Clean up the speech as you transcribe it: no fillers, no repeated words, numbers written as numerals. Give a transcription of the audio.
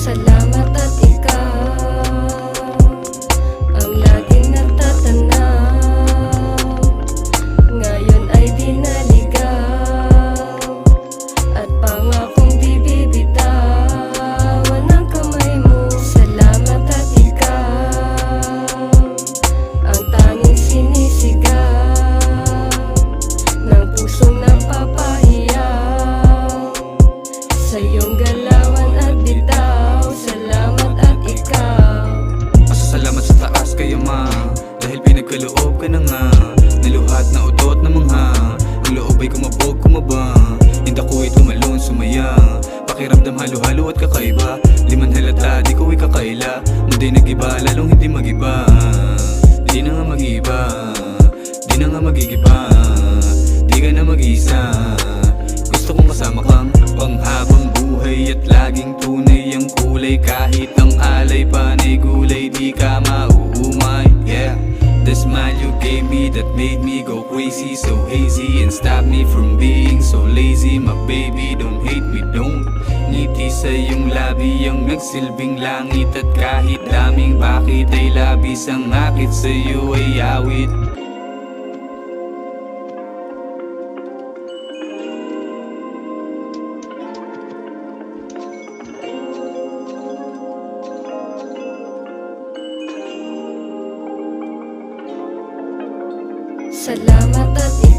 Salamat at ikaw ang laging nagtatanaw. Ngayon ay di naligaw at pangakong di bibitawan ang kamay mo. Salamat at ikaw ang tanging sinisigaw ng pusong napapahiyaw sa iyong galawan at bitaw. Salamat at ikaw. Pasasalamat sa taas kayo ma, dahil pinagkaloob ka na nga. Niluhat na utot na mangha, ang loob ay kumabog kumaba. Hindi ako'y tumalon sumaya, pakiramdam halo-halo at kakaiba. Liman halata di ko ikakaila, mundi nag-iba lalong hindi mag-iba. Di na nga mag-iba, di na nga magigiba, di ka na mag-isa. Gusto kong kasama kang panghabang buhay at laging tunay ang kulay. Kahit ang alay panay gulay di ka mauumay. Yeah, the smile you gave me that made me go crazy, so hazy and stop me from being so lazy. My baby, don't hate me, don't. Ngiti sa iyong labi ang nagsilbing langit, at kahit daming bakit ay labis ang akit sa iyo ay awit. Salamat at ikaw